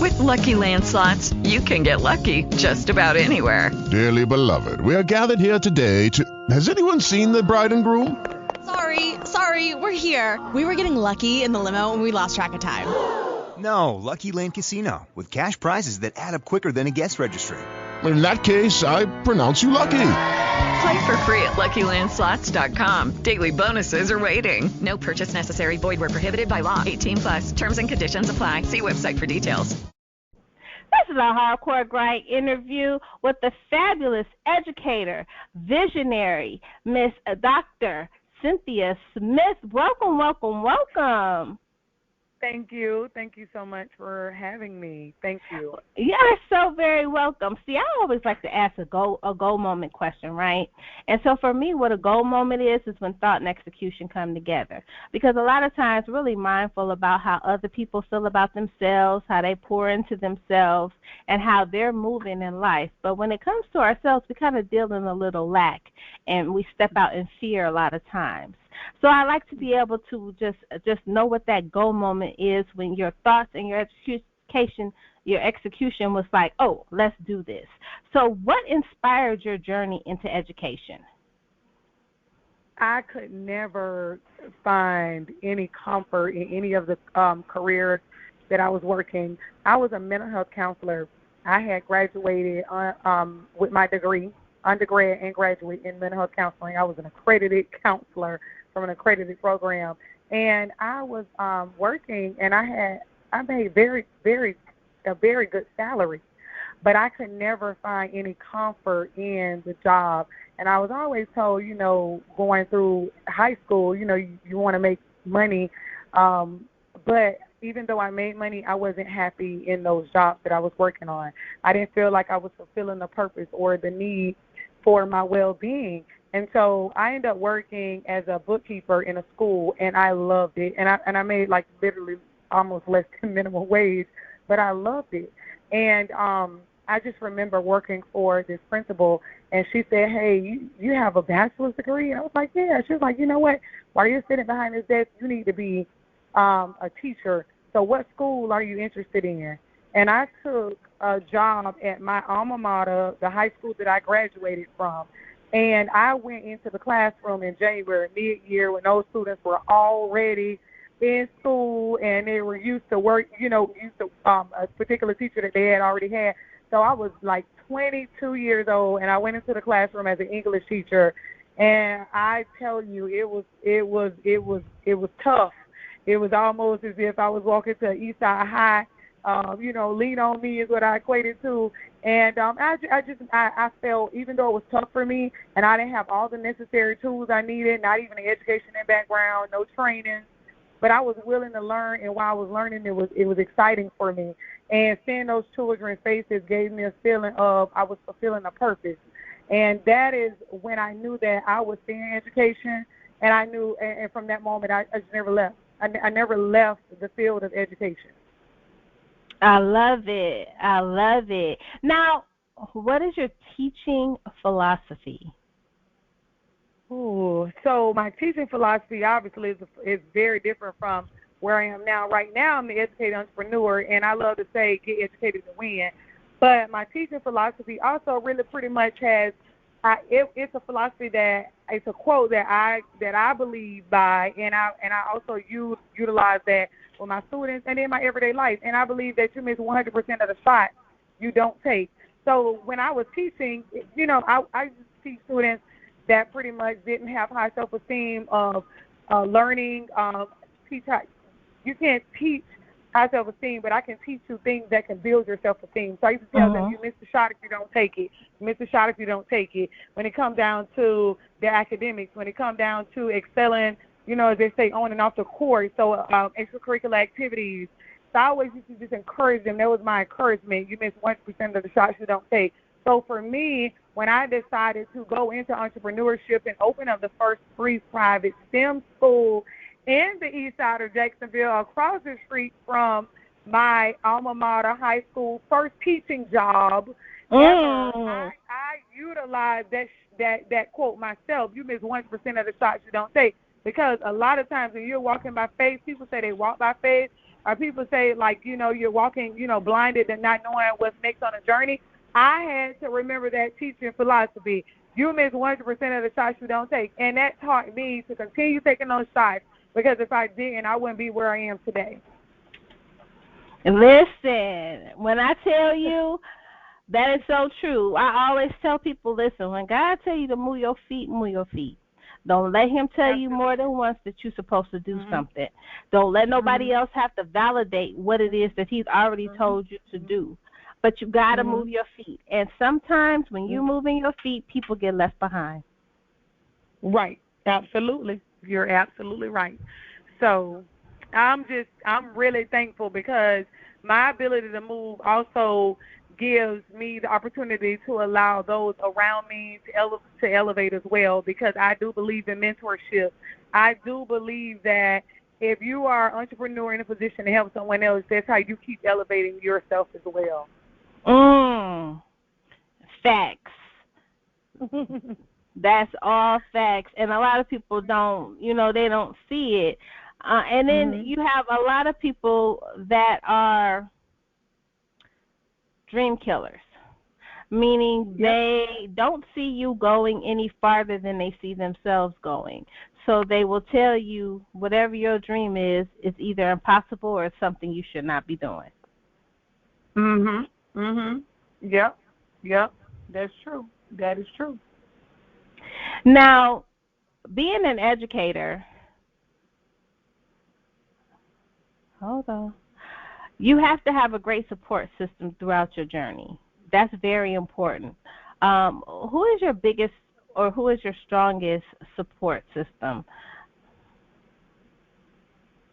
With Lucky Land Slots, you can get lucky just about anywhere. Dearly beloved, we are gathered here today to... Has anyone seen the bride and groom? Sorry, we're here. We were getting lucky in the limo and we lost track of time. No, Lucky Land Casino, with cash prizes that add up quicker than a guest registry. In that case, I pronounce you lucky. Play for free at LuckyLandSlots.com. Daily bonuses are waiting. No purchase necessary. Void where prohibited by law. 18+. Terms and conditions apply. See website for details. This is a Hardcore Grind interview with the fabulous educator, visionary, Miss Dr. Cynthia Smith. Welcome. Thank you. Thank you so much for having me. Thank you. You're so very welcome. See, I always like to ask a goal moment question, right? And so for me, what a goal moment is when thought and execution come together. Because a lot of times, really mindful about how other people feel about themselves, how they pour into themselves, and how they're moving in life. But when it comes to ourselves, we kind of deal in a little lack, and we step out in fear a lot of times. So I like to be able to just know what that goal moment is when your thoughts and your execution was like, oh, let's do this. So what inspired your journey into education? I could never find any comfort in any of the careers that I was working. I was a mental health counselor. I had graduated with my degree, undergrad and graduate in mental health counseling. I was an accredited counselor from an accredited program, and I was working, and I made a very good salary, but I could never find any comfort in the job. And I was always told, going through high school, you want to make money, but even though I made money, I wasn't happy in those jobs that I was working on. I didn't feel like I was fulfilling the purpose or the need for my well-being. And so I ended up working as a bookkeeper in a school, and I loved it. And I made like literally almost less than minimum wage, but I loved it. And I just remember working for this principal, and she said, hey, you have a bachelor's degree? And I was like, yeah. She was like, you know what? While you're sitting behind this desk, you need to be a teacher. So what school are you interested in? And I took a job at my alma mater, the high school that I graduated from. And I went into the classroom in January, mid-year, when those students were already in school and they were used to work, used to a particular teacher that they had already had. So I was like 22 years old, and I went into the classroom as an English teacher. And I tell you, it was tough. It was almost as if I was walking to Eastside High. Lean on me is what I equated to. And I felt, even though it was tough for me and I didn't have all the necessary tools I needed, not even an education and background, no training, but I was willing to learn, and while I was learning, it was exciting for me. And seeing those children's faces gave me a feeling of I was fulfilling a purpose. And that is when I knew that I was seeing education, and I knew, and from that moment, I just never left. I never left the field of education. I love it. Now, what is your teaching philosophy? Ooh, so my teaching philosophy obviously is very different from where I am now. Right now, I'm the educated entrepreneur, and I love to say get educated to win. But my teaching philosophy also really pretty much has it's a philosophy that it's a quote that I believe by, and I also utilize that with my students and in my everyday life. And I believe that you miss 100% of the shots you don't take. So when I was teaching, I used to teach students that pretty much didn't have high self-esteem of learning. You can't teach high self-esteem, but I can teach you things that can build your self-esteem. So I used to tell them, you miss the shot if you don't take it. You miss the shot if you don't take it. When it comes down to their academics, when it comes down to excelling, as they say, on and off the court, so extracurricular activities. So I always used to just encourage them. That was my encouragement. You miss 1% of the shots you don't take. So for me, when I decided to go into entrepreneurship and open up the first free private STEM school in the Eastside of Jacksonville, across the street from my alma mater high school, first teaching job ever, I utilized that quote myself. You miss 1% of the shots you don't take. Because a lot of times when you're walking by faith, people say they walk by faith, or people say, like, you're walking, blinded and not knowing what's next on a journey. I had to remember that teaching philosophy. You miss 100% of the shots you don't take. And that taught me to continue taking those shots, because if I didn't, I wouldn't be where I am today. Listen, when I tell you, that is so true. I always tell people, listen, when God tell you to move your feet, move your feet. Don't let him tell you more than once that you're supposed to do something. Don't let nobody else have to validate what it is that he's already told you to do. But you got to move your feet. And sometimes when you're moving your feet, people get left behind. Right. Absolutely. You're absolutely right. So I'm really thankful, because my ability to move also gives me the opportunity to allow those around me to elevate as well, because I do believe in mentorship. I do believe that if you are an entrepreneur in a position to help someone else, that's how you keep elevating yourself as well. Facts. That's all facts. And a lot of people don't, they don't see it. And then you have a lot of people that are dream killers, meaning they don't see you going any farther than they see themselves going. So they will tell you whatever your dream is either impossible or it's something you should not be doing. Yep. That's true. That is true. Now, being an educator, hold on. You have to have a great support system throughout your journey. That's very important. Who is your biggest or who is your strongest support system?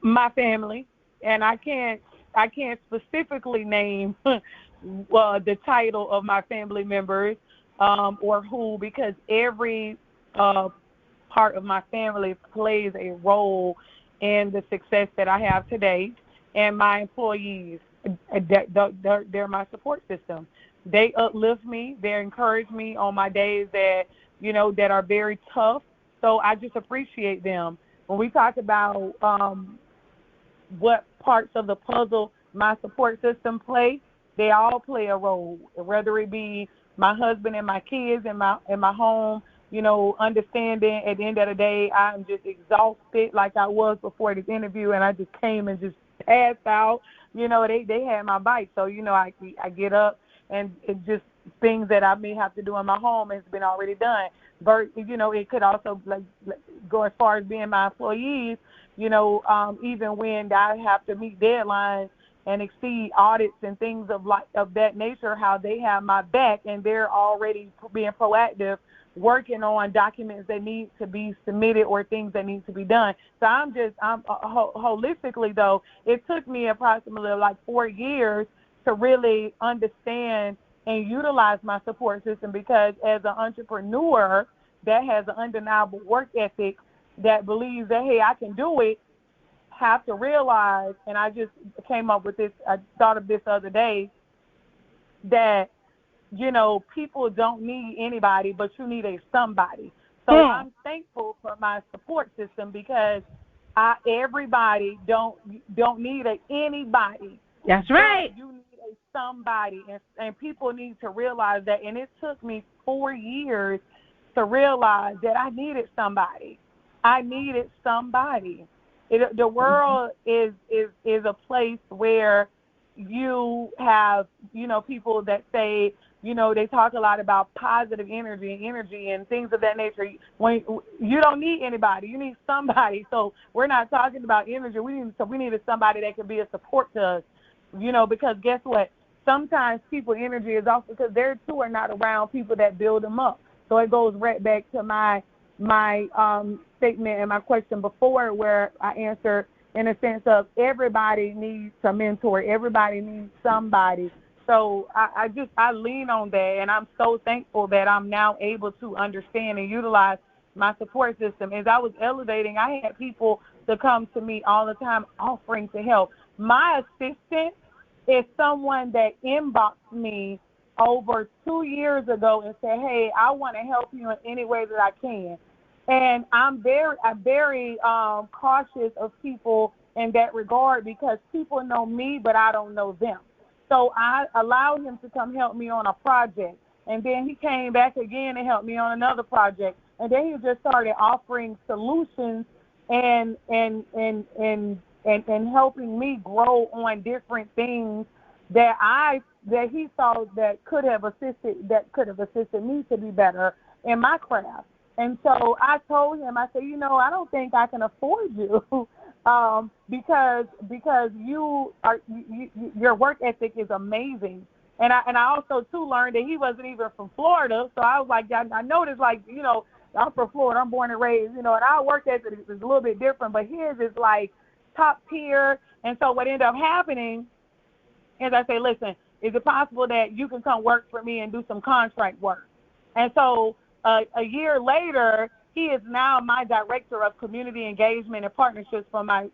My family, and I can't specifically name the title of my family members or who, because every part of my family plays a role in the success that I have today. And my employees, they're my support system. They uplift me. They encourage me on my days that, that are very tough. So I just appreciate them. When we talk about what parts of the puzzle my support system play, they all play a role, whether it be my husband and my kids in my home, understanding at the end of the day, I'm just exhausted like I was before this interview, and I just came and just passed out. They had my bike, so I get up and it just things that I may have to do in my home has been already done. But it could also like go as far as being my employees. Even when I have to meet deadlines and exceed audits and things of that nature, how they have my back and they're already being proactive, working on documents that need to be submitted or things that need to be done. So I'm holistically, though, it took me approximately like 4 years to really understand and utilize my support system, because as an entrepreneur that has an undeniable work ethic, that believes that, hey, I can do it, have to realize, and I just came up with this, I thought of this the other day, that people don't need anybody, but you need a somebody. So I'm thankful for my support system, because everybody don't need anybody. That's right. You need a somebody, and people need to realize that. And it took me 4 years to realize that I needed somebody. The world is a place where you have, people that say, they talk a lot about positive energy and things of that nature. When you don't need anybody, you need somebody. So we're not talking about energy. We needed somebody that can be a support to us, because guess what? Sometimes people energy is off because they too are not around people that build them up. So it goes right back to my statement and my question before, where I answered in a sense of everybody needs a mentor. Everybody needs somebody. So I lean on that, and I'm so thankful that I'm now able to understand and utilize my support system. As I was elevating, I had people to come to me all the time offering to help. My assistant is someone that inboxed me over 2 years ago and said, hey, I want to help you in any way that I can. And I'm very cautious of people in that regard because people know me, but I don't know them. So I allowed him to come help me on a project. And then he came back again and helped me on another project. And then he just started offering solutions and helping me grow on different things that he saw that could have assisted me to be better in my craft. And so I told him, I said, I don't think I can afford you because your work ethic is amazing. And I also too learned that he wasn't even from Florida. So I was like, I noticed I'm from Florida, I'm born and raised, and our work ethic is a little bit different, but his is like top tier. And so what ended up happening is I say, listen, is it possible that you can come work for me and do some contract work? And so a year later, he is now my director of community engagement and partnerships for my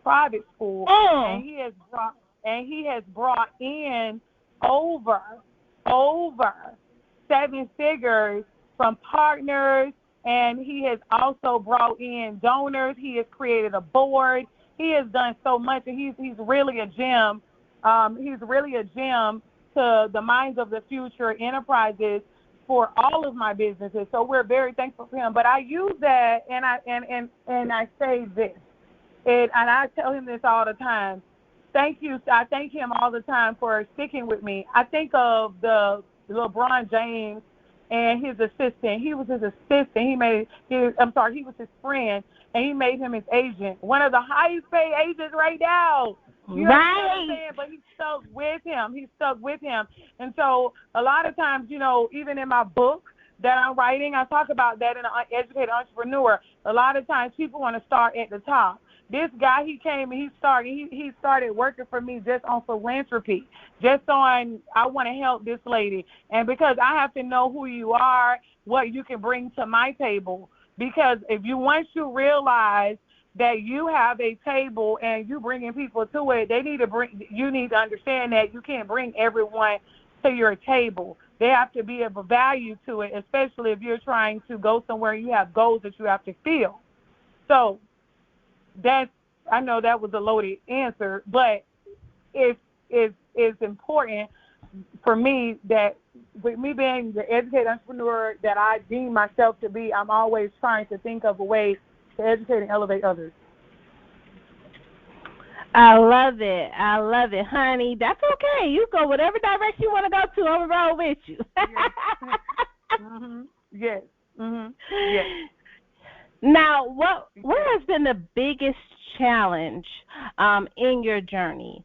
private school, and he has brought in over 7 figures from partners, and he has also brought in donors. He has created a board. He has done so much, and he's really a gem. He's really a gem to the Minds of the Future enterprises for all of my businesses. So we're very thankful for him. But I use that, and I say this, and I tell him this all the time. Thank you. I thank him all the time for sticking with me. I think of the LeBron James and his assistant. He was his assistant. He was his friend, and he made him his agent. One of the highest paid agents right now. You know what I'm saying? But he stuck with him. And so a lot of times, even in my book that I'm writing, I talk about that in an Educated Entrepreneur. A lot of times people want to start at the top. This guy, he came and he started working for me just on philanthropy, just on I want to help this lady. And because I have to know who you are, what you can bring to my table. Because once you realize that you have a table and you bringing people to it, you need to understand that you can't bring everyone to your table. They have to be of a value to it, especially if you're trying to go somewhere and you have goals that you have to fill. So I know that was a loaded answer, but it's important for me that with me being the educated entrepreneur that I deem myself to be, I'm always trying to think of a way to educate and elevate others. I love it, honey. That's okay. You go whatever direction you want to go to. I'm roll with you. Yes. Yes. Now, what has been the biggest challenge in your journey?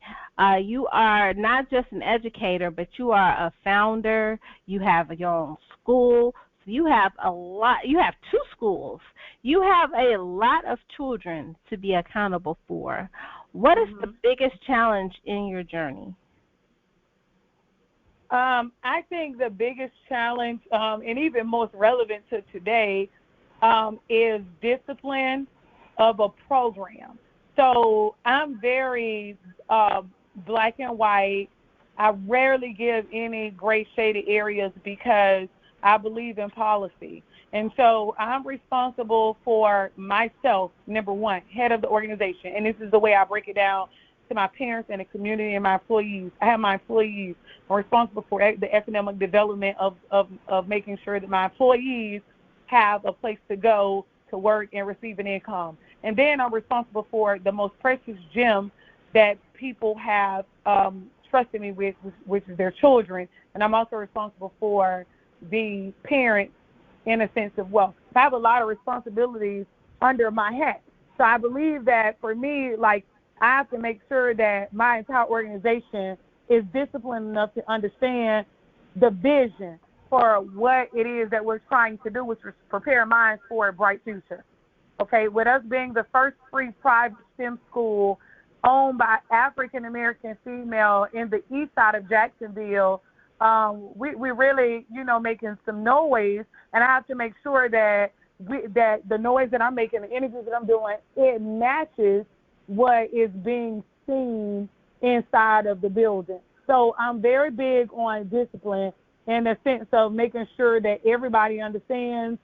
You are not just an educator, but you are a founder. You have your own school. So you have a lot. You have 2 schools. You have a lot of children to be accountable for. What is the biggest challenge in your journey? I think the biggest challenge, and even most relevant to today, is discipline of a program. So I'm very black and white. I rarely give any gray shaded areas because I believe in policy. And so I'm responsible for myself, number one, head of the organization. And this is the way I break it down to my parents and the community and my employees. I have my employees. I'm responsible for the economic development of making sure that my employees have a place to go to work and receive an income. And then I'm responsible for the most precious gem that people have trusted me with, which is their children. And I'm also responsible for the parents in a sense of wealth. I have a lot of responsibilities under my hat. So I believe that for me, I have to make sure that my entire organization is disciplined enough to understand the vision for what it is that we're trying to do, which is prepare minds for a bright future. Okay, with us being the first free private STEM school owned by African-American female in the Eastside of Jacksonville, we really, making some noise, and I have to make sure that that the noise that I'm making, the interviews that I'm doing, it matches what is being seen inside of the building. So I'm very big on discipline in the sense of making sure that everybody understands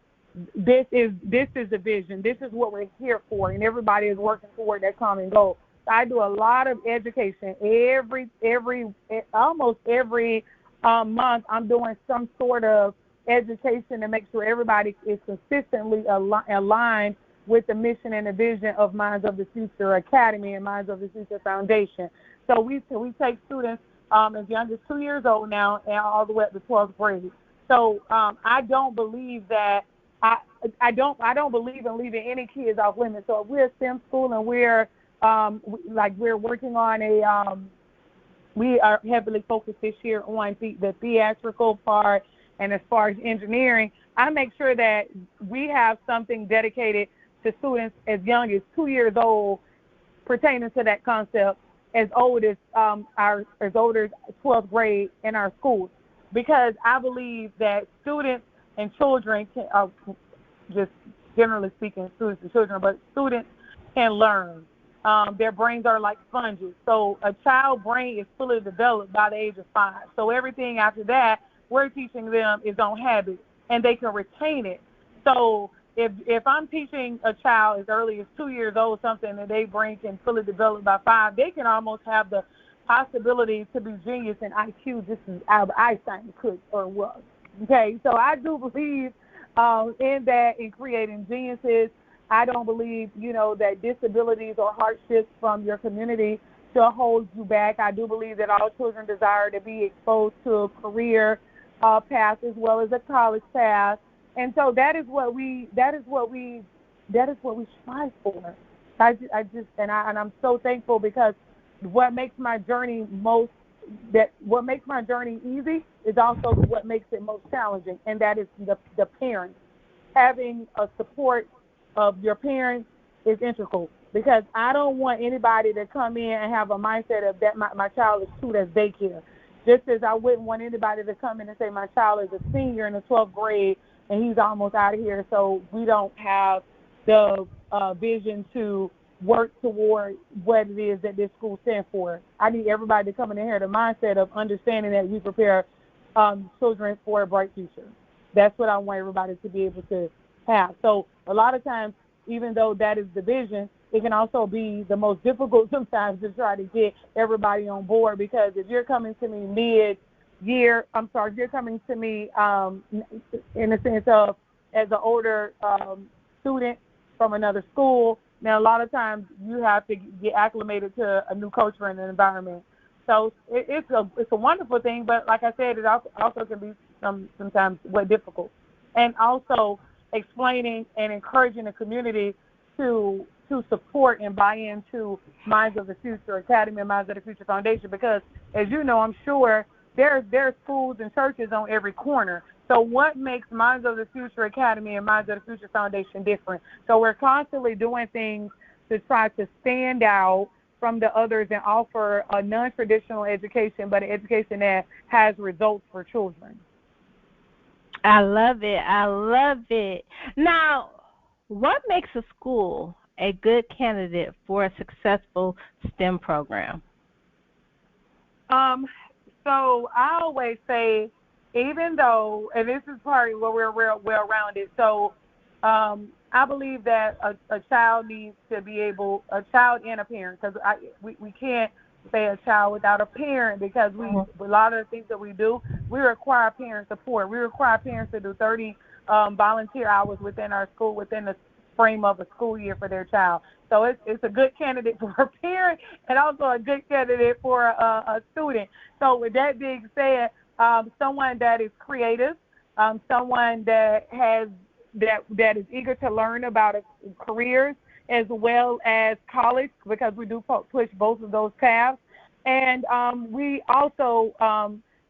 this is the vision. This is what we're here for, and everybody is working toward that common goal. I do a lot of education. Almost every month, I'm doing some sort of education to make sure everybody is consistently aligned with the mission and the vision of Minds of the Future Academy and Minds of the Future Foundation. So we take students as young as 2 years old now and all the way up to 12th grade. So I don't believe that I don't believe in leaving any kids off limits. So if we're a STEM school and we're working on we are heavily focused this year on the theatrical part, and as far as engineering, I make sure that we have something dedicated to students as young as 2 years old pertaining to that concept, as old as 12th grade in our schools, because I believe that students and children can, just generally speaking, students and children, but students can learn. Their brains are like sponges. So a child's brain is fully developed by the age of 5. So everything after that, we're teaching them is on habit, and they can retain it. So if I'm teaching a child as early as 2 years old something that their brain can fully develop by 5, they can almost have the possibility to be genius in IQ just as Albert Einstein could or was. Okay, so I do believe in that, in creating geniuses. I don't believe, that disabilities or hardships from your community should hold you back. I do believe that all children desire to be exposed to a career path as well as a college path, and so that is what we strive for. I'm so thankful, because what makes my journey easy is also what makes it most challenging, and that is the parents. Having a support of your parents is integral, because I don't want anybody to come in and have a mindset of that my child is too, that's daycare. Just as I wouldn't want anybody to come in and say my child is a senior in the 12th grade and he's almost out of here, so we don't have the vision to work toward what it is that this school stands for. I need everybody to come in here the mindset of understanding that we prepare children for a bright future. That's what I want everybody to be able to have. So a lot of times, even though that is the vision, it can also be the most difficult sometimes to try to get everybody on board, because if you're coming to me if you're coming to me in the sense of as an older student from another school, now a lot of times you have to get acclimated to a new culture and an environment. So it's a wonderful thing, but like I said, it also can be sometimes difficult. And also explaining and encouraging the community to support and buy into Minds of the Future Academy and Minds of the Future Foundation, because, as you know, I'm sure there are schools and churches on every corner. So what makes Minds of the Future Academy and Minds of the Future Foundation different? So we're constantly doing things to try to stand out from the others and offer a non-traditional education, but an education that has results for children. I love it. Now, what makes a school a good candidate for a successful STEM program? So I always say, even though, and this is probably where we're well-rounded, so I believe that a child needs to be able, a child and a parent, because we can't say a child without a parent, because a lot of the things that we do, we require parent support. We require parents to do 30 volunteer hours within our school, within the frame of a school year for their child. So it's a good candidate for a parent and also a good candidate for a student. So with that being said, someone that is creative, someone that is eager to learn about careers as well as college, because we do push both of those paths. And we also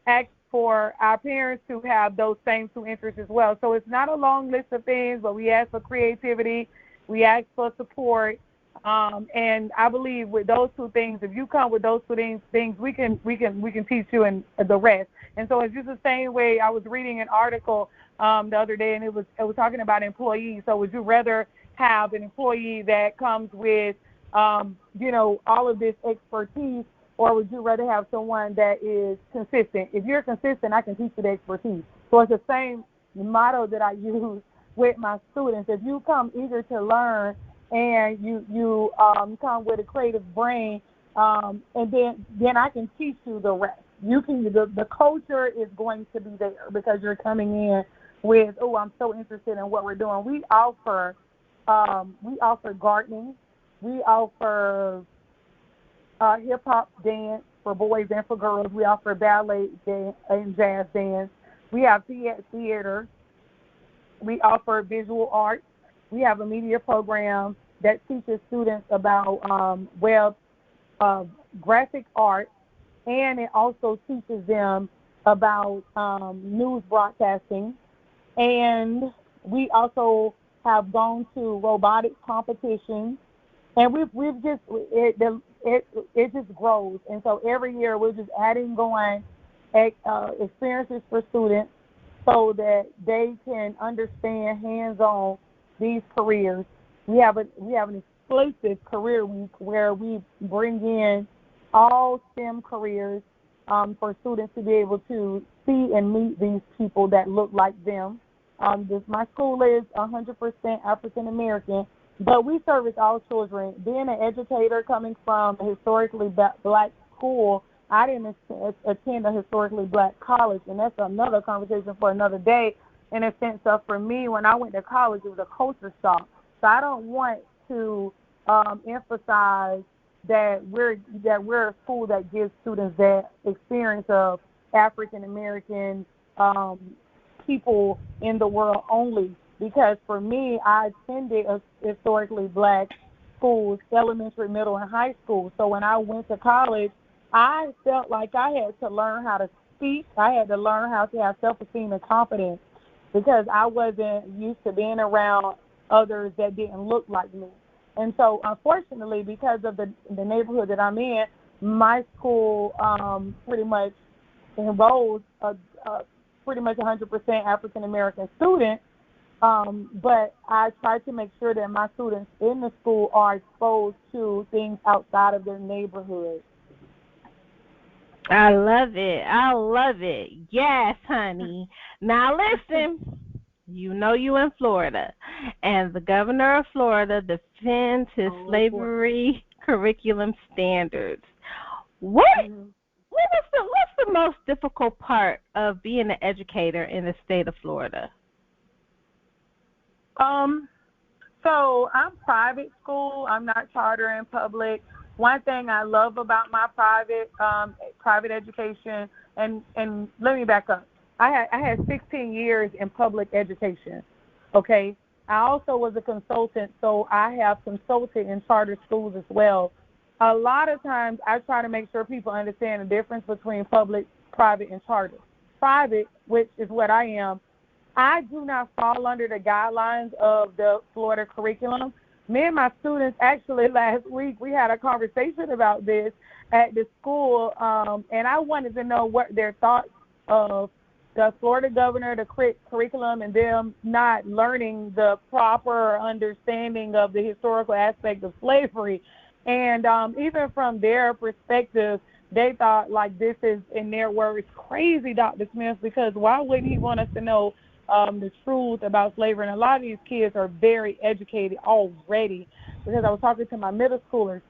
ask for our parents to have those same two interests as well. So it's not a long list of things, but we ask for creativity, we ask for support, and I believe with those two things, if you come with those two things, we can teach you and the rest. And so it's just the same way. I was reading an article the other day, and it was talking about employees. So would you rather have an employee that comes with all of this expertise, or would you rather have someone that is consistent? If you're consistent, I can teach you the expertise. So it's the same motto that I use with my students. If you come eager to learn and you come with a creative brain, and then I can teach you the rest. The culture is going to be there because you're coming in with, oh, I'm so interested in what we're doing. We offer gardening, we offer hip hop dance for boys and for girls. We offer ballet dance and jazz dance. We have theater. We offer visual arts. We have a media program that teaches students about web graphic art, and it also teaches them about news broadcasting. And we also have gone to robotics competitions, and we've just it just grows. And so every year we're just adding experiences for students so that they can understand hands-on these careers. We have an exclusive career week where we bring in all STEM careers for students to be able to see and meet these people that look like them. My school is 100% African American, but we service all children. Being an educator coming from a historically black school, I didn't attend a historically black college, and that's another conversation for another day. In a sense of, for me, when I went to college, it was a culture shock. So I don't want to emphasize that we're a school that gives students that experience of African American people in the world only. Because for me, I attended a historically black schools, elementary, middle, and high school. So when I went to college, I felt like I had to learn how to speak. I had to learn how to have self-esteem and confidence because I wasn't used to being around others that didn't look like me. And so, unfortunately, because of the neighborhood that I'm in, my school pretty much enrolls pretty much 100% African-American students, but I try to make sure that my students in the school are exposed to things outside of their neighborhood. I love it. I love it. Yes, honey. Now listen, you know you in Florida, and the governor of Florida defends his slavery curriculum standards. What's the most difficult part of being an educator in the state of Florida? So I'm private school. I'm not charter and public. One thing I love about my private education, and let me back up. I had 16 years in public education, okay? I also was a consultant, so I have consulted in charter schools as well. A lot of times I try to make sure people understand the difference between public, private, and charter. Private, which is what I am, I do not fall under the guidelines of the Florida curriculum. Me and my students, actually, last week, we had a conversation about this at the school, and I wanted to know what their thoughts of the Florida governor, the curriculum, and them not learning the proper understanding of the historical aspect of slavery. And even from their perspective, they thought, like, this is, in their words, crazy, Dr. Smith, because why wouldn't he want us to know the truth about slavery? And a lot of these kids are very educated already, because I was talking to my middle schoolers.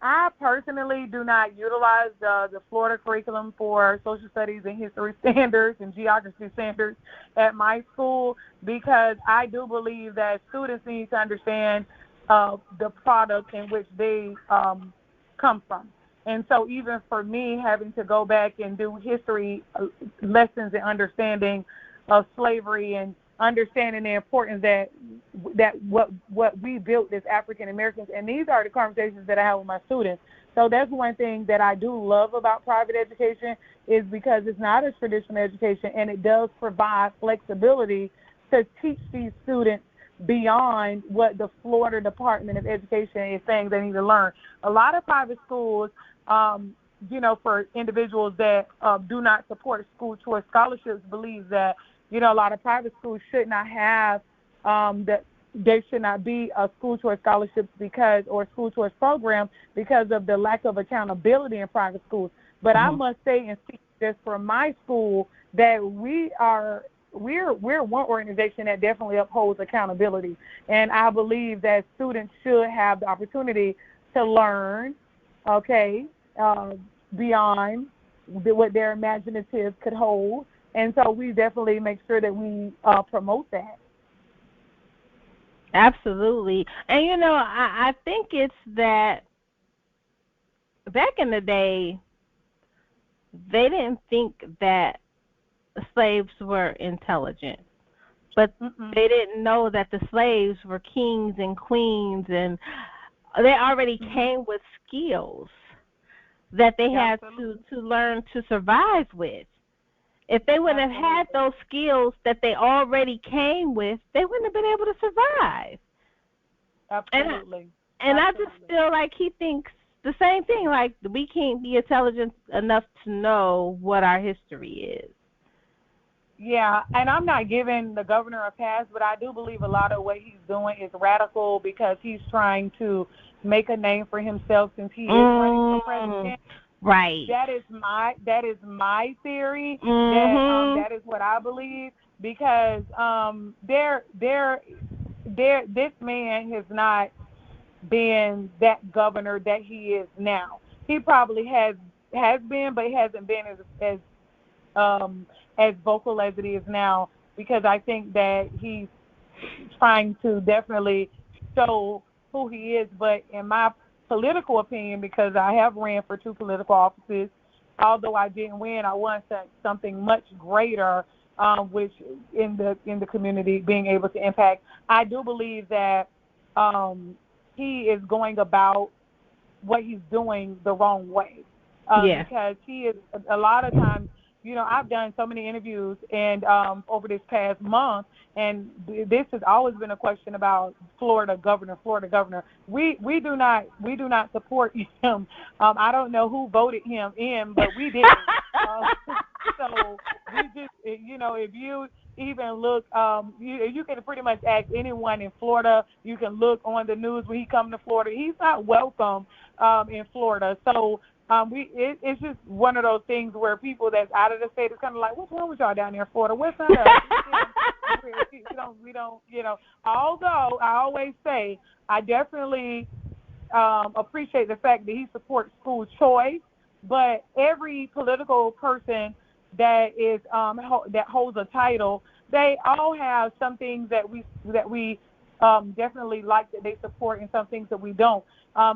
I personally do not utilize the Florida curriculum for social studies and history standards and geography standards at my school, because I do believe that students need to understand the product in which they come from. And so even for me, having to go back and do history lessons and understanding of slavery and understanding the importance that what we built as African Americans, and these are the conversations that I have with my students. So that's one thing that I do love about private education, is because it's not a traditional education, and it does provide flexibility to teach these students beyond what the Florida Department of Education is saying they need to learn. A lot of private schools, for individuals that do not support school choice scholarships, believe that, a lot of private schools should not have that there should not be a school choice scholarships or school choice program because of the lack of accountability in private schools. But I must say, and speak just for my school, that we are we're one organization that definitely upholds accountability, and I believe that students should have the opportunity to learn, okay, beyond what their imaginative could hold, and so we definitely make sure that we promote that. Absolutely. And, you know, I think it's that back in the day, they didn't think that slaves were intelligent. But they didn't know that the slaves were kings and queens, and they already came with skills that they had to learn to survive with. If they wouldn't have had those skills that they already came with, they wouldn't have been able to survive. Absolutely. And I just feel like he thinks the same thing, like we can't be intelligent enough to know what our history is. Yeah, and I'm not giving the governor a pass, but I do believe a lot of what he's doing is radical because he's trying to make a name for himself since he is running for president. Right. That is my theory. That is what I believe because this man has not been that governor that he is now. He probably has been, but he hasn't been as vocal as it is now because I think that he's trying to definitely show who he is. But in my political opinion, because I have ran for 2 political offices, although I didn't win, I won something much greater, which in the community being able to impact. I do believe that he is going about what he's doing the wrong way. Because he is a lot of times, you know, I've done so many interviews and over this past month, and this has always been a question about Florida governor. We do not support him. I don't know who voted him in, but we did. So we just, you know, if you even look, you can pretty much ask anyone in Florida. You can look on the news when he comes to Florida. He's not welcome in Florida. So it's just one of those things where people that's out of the state is kind of like, what's wrong with y'all down there in Florida? What's not us? we don't, you know. Although I always say I definitely appreciate the fact that he supports school choice, but every political person that is that holds a title, they all have some things that we definitely like that they support and some things that we don't.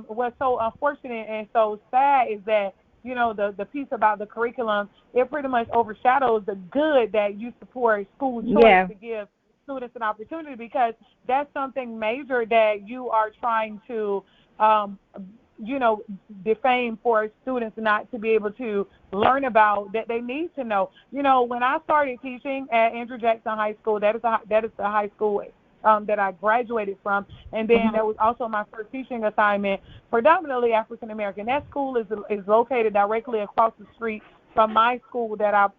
What's so unfortunate and so sad is that, you know, the piece about the curriculum, it pretty much overshadows the good that you support school choice to give students an opportunity, because that's something major that you are trying to, you know, defame for students not to be able to learn about that they need to know. You know, when I started teaching at Andrew Jackson High School, that is the high school that I graduated from, and then that was also my first teaching assignment, predominantly African American. That school is located directly across the street from my school that has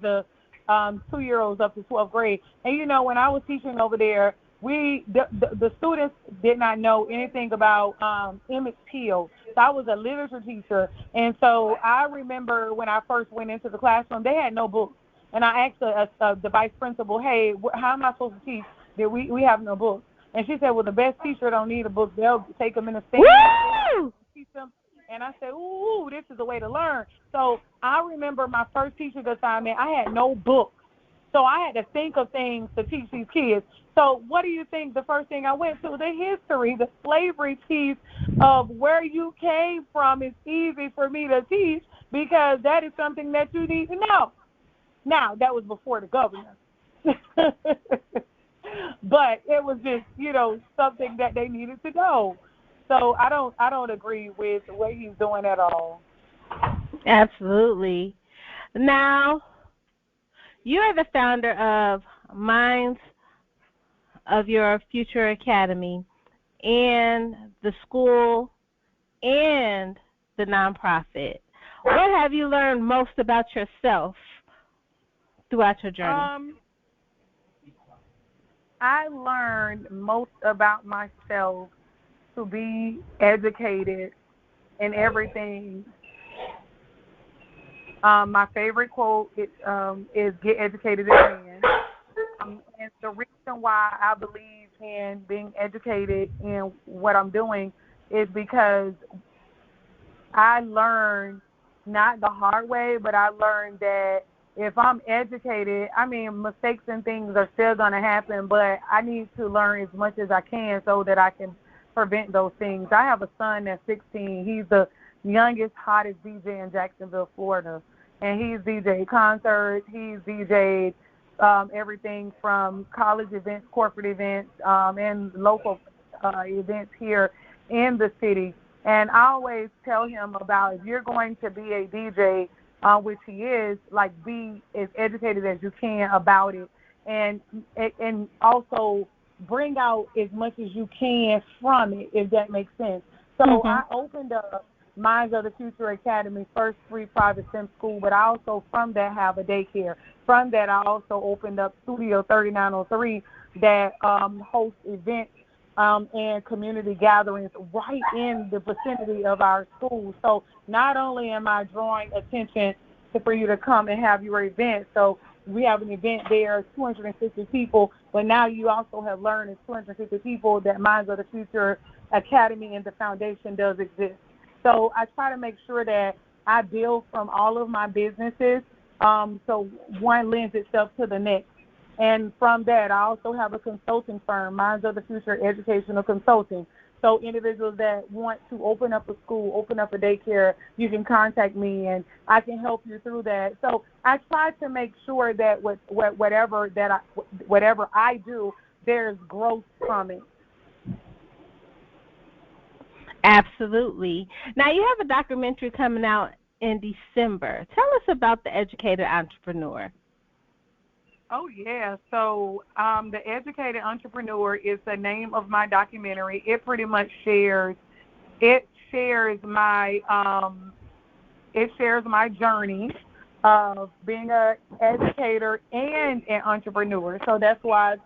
the 2-year-olds up to 12th grade. And you know, when I was teaching over there, the students did not know anything about Emmett Till. So I was a literature teacher, and so I remember when I first went into the classroom, they had no books. And I asked the vice principal, hey, how am I supposed to teach? That we have no books. And she said, well, the best teacher don't need a book. They'll take them in a stand and teach them. And I said, ooh, this is the way to learn. So I remember my first teaching assignment, I had no books. So I had to think of things to teach these kids. So what do you think the first thing I went to? The history, the slavery piece of where you came from is easy for me to teach because that is something that you need to know. Now, that was before the governor. But it was just, you know, something that they needed to know. So I don't agree with the way he's doing at all. Absolutely. Now, you are the founder of Minds of Your Future Academy and the school and the nonprofit. What have you learned most about yourself throughout your journey? I learned most about myself to be educated in everything My favorite quote is "Get educated and win." And the reason why I believe in being educated in what I'm doing is because I learned, not the hard way, but I learned that if I'm educated, I mean, mistakes and things are still going to happen, but I need to learn as much as I can so that I can prevent those things. I have a son that's 16. He's the youngest, hottest DJ in Jacksonville, Florida. And he's DJed concerts. He's DJed everything from college events, corporate events, and local events here in the city. And I always tell him about, if you're going to be a DJ, which he is, like, be as educated as you can about it, and also bring out as much as you can from it, if that makes sense. So I opened up Minds of the Future Academy, first free private STEM school, but I also from that have a daycare. From that, I also opened up Studio 3903 that hosts events and community gatherings right in the vicinity of our school. So not only am I drawing attention for you to come and have your event, so we have an event there, 250 people, but now you also have learned as 250 people that Minds of the Future Academy and the foundation does exist. So I try to make sure that I build from all of my businesses, so one lends itself to the next. And from that, I also have a consulting firm, Minds of the Future Educational Consulting. So individuals that want to open up a school, open up a daycare, you can contact me, and I can help you through that. So I try to make sure that whatever I do, there's growth from it. Absolutely. Now, you have a documentary coming out in December. Tell us about The Educated Entrepreneur. Oh, yeah. So The Educated Entrepreneur is the name of my documentary. It pretty much shares my journey of being an educator and an entrepreneur. So that's why it's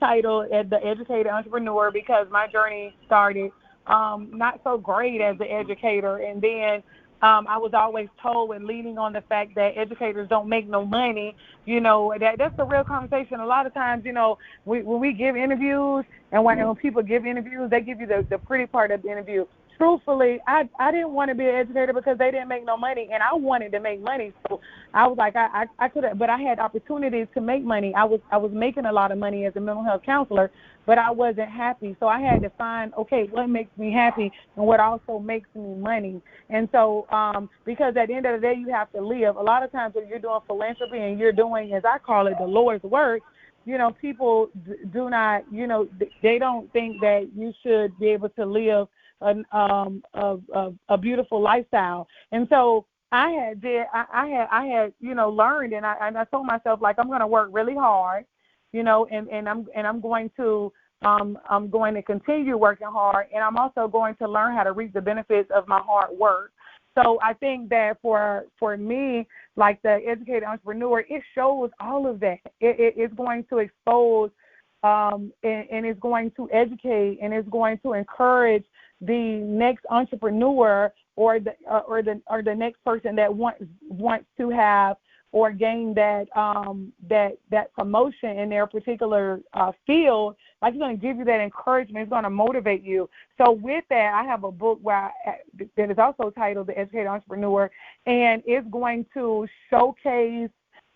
titled The Educated Entrepreneur, because my journey started not so great as an educator, and then I was always told and leaning on the fact that educators don't make no money. You know, that's a real conversation. A lot of times, you know, when we give interviews and when people give interviews, they give you the pretty part of the interview. Truthfully, I didn't want to be an educator because they didn't make no money, and I wanted to make money. So I was like, I could have, but I had opportunities to make money. I was making a lot of money as a mental health counselor, but I wasn't happy. So I had to find, okay, what makes me happy and what also makes me money. And so because at the end of the day, you have to live. A lot of times when you're doing philanthropy and you're doing, as I call it, the Lord's work, you know, people do not, you know, they don't think that you should be able to live a beautiful lifestyle. And so I had you know, learned, and I told myself, like, I'm going to work really hard, you know, and I'm going to continue working hard, and I'm also going to learn how to reap the benefits of my hard work. So I think that for me, like The Educated Entrepreneur, it shows all of that. It's going to expose and it's going to educate, and it's going to encourage the next entrepreneur or the next person that wants to have or gain that promotion in their particular field. Like, it's going to give you that encouragement. It's going to motivate you. So with that, I have a book that is also titled The Educated Entrepreneur, and it's going to showcase,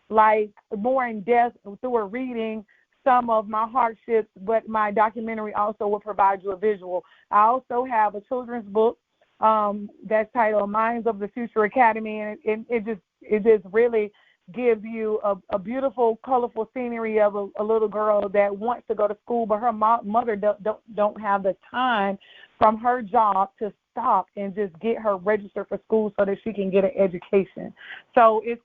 like, more in depth through a reading some of my hardships, but my documentary also will provide you a visual. I also have a children's book that's titled Minds of the Future Academy, and it just really gives you a beautiful, colorful scenery of a little girl that wants to go to school, but her mother don't have the time from her job to stop and just get her registered for school so that she can get an education. So it's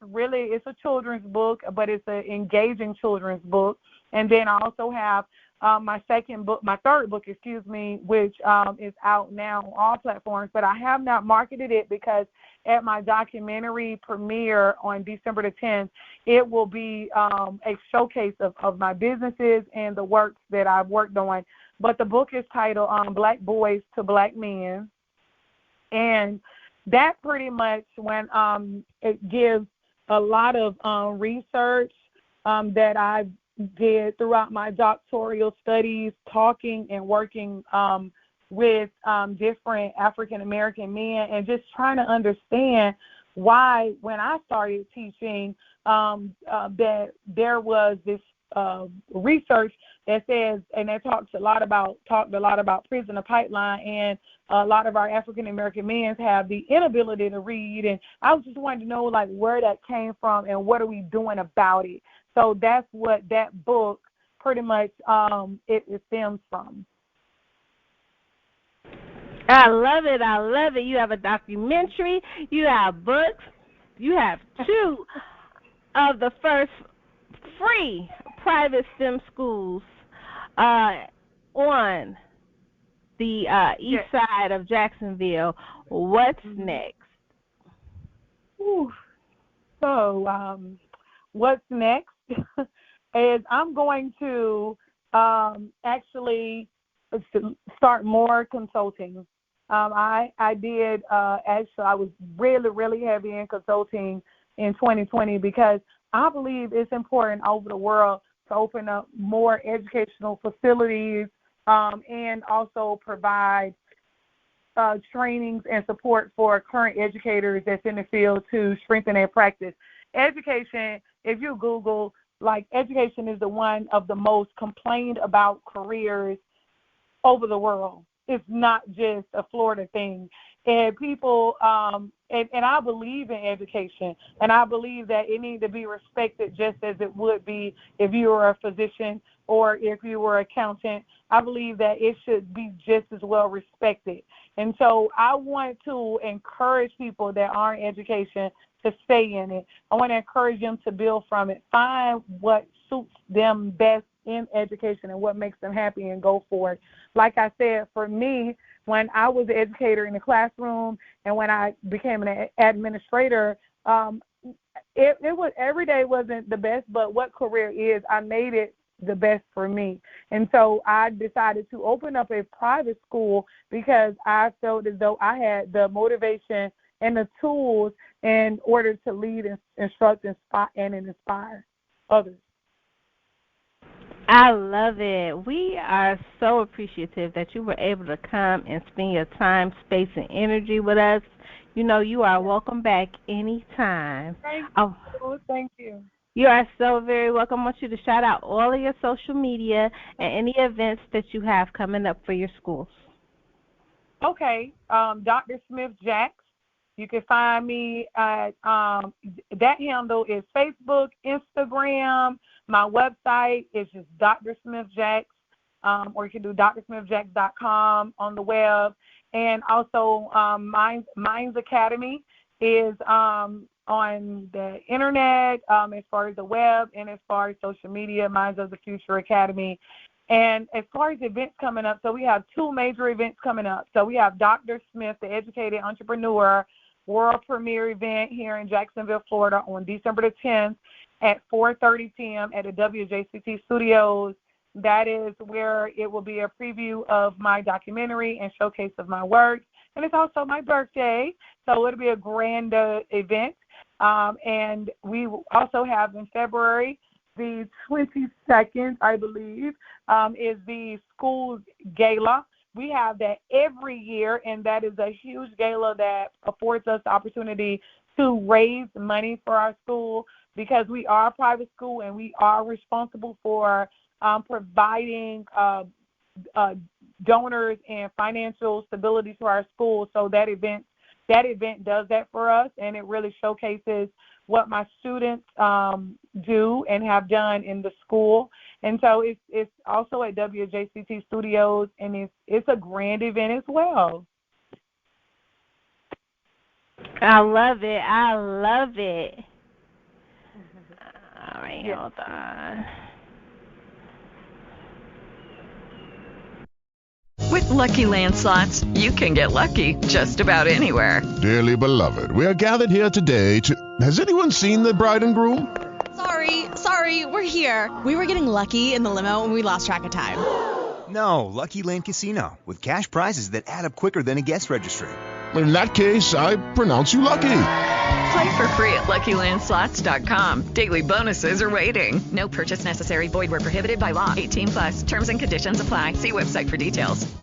a children's book, but it's an engaging children's book. And then I also have my third book, which is out now on all platforms, but I have not marketed it because at my documentary premiere on December the 10th, it will be a showcase of my businesses and the works that I've worked on. But the book is titled Black Boys to Black Men. And that pretty much when it gives a lot of research that I did throughout my doctoral studies, talking and working with different African American men, and just trying to understand why, when I started teaching, that there was this research that says, and that talked a lot about prison pipeline, and a lot of our African American men have the inability to read, and I was just wanting to know like where that came from and what are we doing about it. So that's what that book pretty much it stems from. I love it. I love it. You have a documentary. You have books. You have two of the first free private STEM schools on the east side of Jacksonville. What's next? Ooh. So what's next is I'm going to actually start more consulting. I did actually, I was really heavy in consulting in 2020 because I believe it's important over the world to open up more educational facilities and also provide trainings and support for current educators that's in the field to strengthen their practice. Education, if you Google, like, education is the one of the most complained about careers over the world. It's not just a Florida thing. And people, and I believe in education, and I believe that it needs to be respected just as it would be if you were a physician or if you were an accountant. I believe that it should be just as well respected. And so I want to encourage people that are in education to stay in it. I want to encourage them to build from it, find what suits them best in education and what makes them happy and go for it. Like I said, for me, when I was an educator in the classroom and when I became an administrator, it was, every day wasn't the best, but what career is, I made it the best for me. And so I decided to open up a private school because I felt as though I had the motivation and the tools in order to lead, instruct, and inspire others. I love it. We are so appreciative that you were able to come and spend your time, space, and energy with us. You know, you are welcome back anytime. Thank you. Thank you. You are so very welcome. I want you to shout out all of your social media and any events that you have coming up for your schools. Okay. Dr. Smith Jacks. You can find me at that handle is Facebook, Instagram. My website is just Dr. Smith Jacks, or you can do drsmithjacks.com on the web. And also Minds Academy is on the internet as far as the web and as far as social media, Minds of the Future Academy. And as far as events coming up, so we have two major events coming up. So we have Dr. Smith, the Educated Entrepreneur, world premiere event here in Jacksonville, Florida on December the 10th at 4:30 p.m. at the WJCT Studios. That is where it will be a preview of my documentary and showcase of my work. And it's also my birthday, so it'll be a grand event. And we also have in February, the 22nd, I believe, is the school gala. We have that every year, and that is a huge gala that affords us the opportunity to raise money for our school because we are a private school and we are responsible for providing donors and financial stability to our school. So that event does that for us, and it really showcases what my students do and have done in the school. And so it's also at WJCT Studios, and it's a grand event as well. I love it. I love it. All right, hold on. With Lucky Land Slots, you can get lucky just about anywhere. Dearly beloved, we are gathered here today to... Has anyone seen the bride and groom? Sorry, we're here. We were getting lucky in the limo and we lost track of time. No, Lucky Land Casino, with cash prizes that add up quicker than a guest registry. in that case, I pronounce you lucky. Play for free at LuckyLandSlots.com. Daily bonuses are waiting. No purchase necessary. Void where prohibited by law. 18 plus. Terms and conditions apply. See website for details.